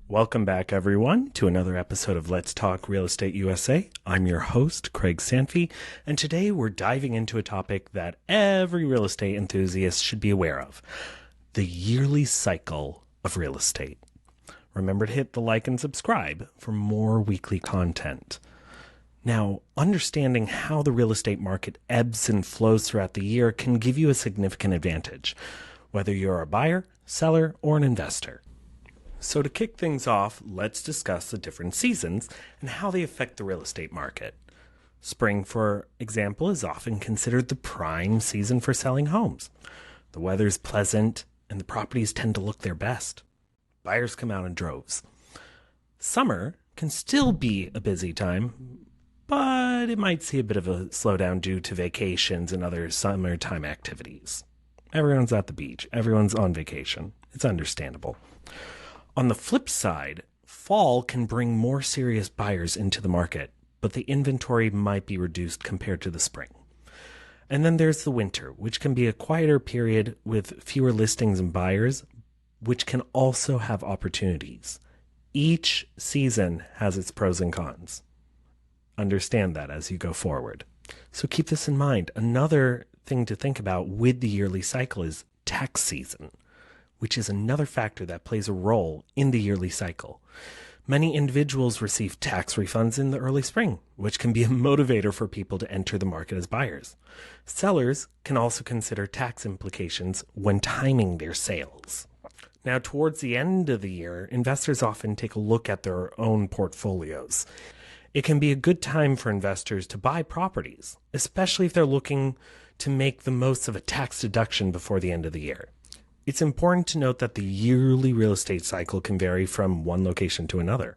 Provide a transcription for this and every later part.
Welcome back, everyone, to another episode of Let's Talk Real Estate USA. I'm your host, Craig Sanfey, and today we're diving into a topic that every real estate enthusiast should be aware of: the yearly cycle of real estate. Remember to hit the like and subscribe for more weekly content. Now, understanding how the real estate market ebbs and flows throughout the year can give you a significant advantage, whether you're a buyer, seller, or an investor. So to kick things off, let's discuss the different seasons and how they affect the real estate market. Spring, for example, is often considered the prime season for selling homes. The weather's pleasant and the properties tend to look their best. Buyers come out in droves. Summer can still be a busy time, but it might see a bit of a slowdown due to vacations and other summertime activities. Everyone's at the beach. Everyone's on vacation. It's understandable. On the flip side, fall can bring more serious buyers into the market, but the inventory might be reduced compared to the spring. And then there's the winter, which can be a quieter period with fewer listings and buyers, which can also have opportunities. Each season has its pros and cons. Understand that as you go forward. So keep this in mind. Another thing to think about with the yearly cycle is tax season, which is another factor that plays a role in the yearly cycle. Many individuals receive tax refunds in the early spring, which can be a motivator for people to enter the market as buyers. Sellers can also consider tax implications when timing their sales. Now, towards the end of the year, investors often take a look at their own portfolios. It can be a good time for investors to buy properties, especially if they're looking to make the most of a tax deduction before the end of the year. It's important to note that the yearly real estate cycle can vary from one location to another.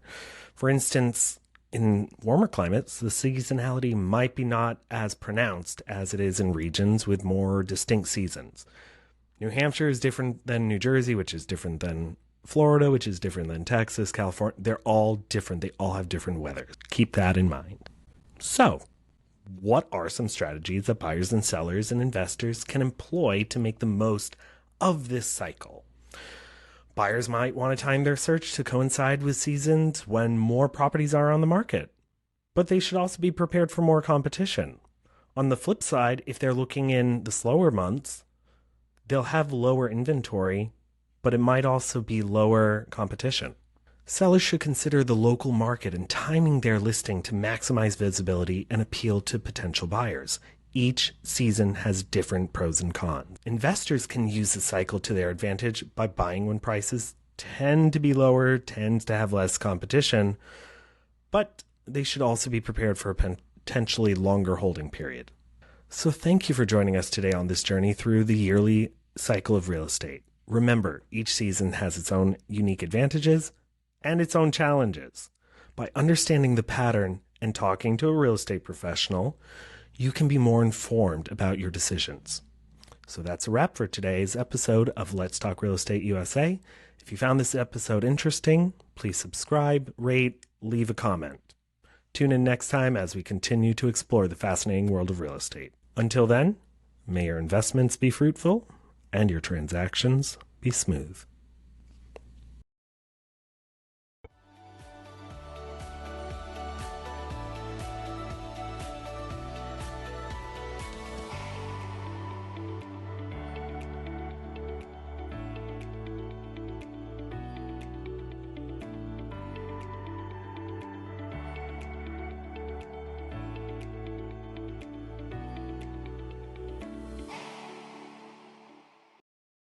For instance, in warmer climates, the seasonality might be not as pronounced as it is in regions with more distinct seasons. New Hampshire is different than New Jersey, which is different than Florida, which is different than Texas, California. They're all different. They all have different weather. Keep that in mind. So, what are some strategies that buyers and sellers and investors can employ to make the most of this cycle? Buyers might want to time their search to coincide with seasons when more properties are on the market, but they should also be prepared for more competition. On the flip side, if they're looking in the slower months, they'll have lower inventory, but it might also be lower competition. Sellers should consider the local market and timing their listing to maximize visibility and appeal to potential buyers. Each season has different pros and cons. Investors can use the cycle to their advantage by buying when prices tend to be lower, tends to have less competition, but they should also be prepared for a potentially longer holding period. So thank you for joining us today on this journey through the yearly cycle of real estate. Remember, each season has its own unique advantages and its own challenges. By understanding the pattern and talking to a real estate professional, you can be more informed about your decisions. So that's a wrap for today's episode of Let's Talk Real Estate USA. If you found this episode interesting, please subscribe, rate, leave a comment. Tune in next time as we continue to explore the fascinating world of real estate. Until then, may your investments be fruitful and your transactions be smooth.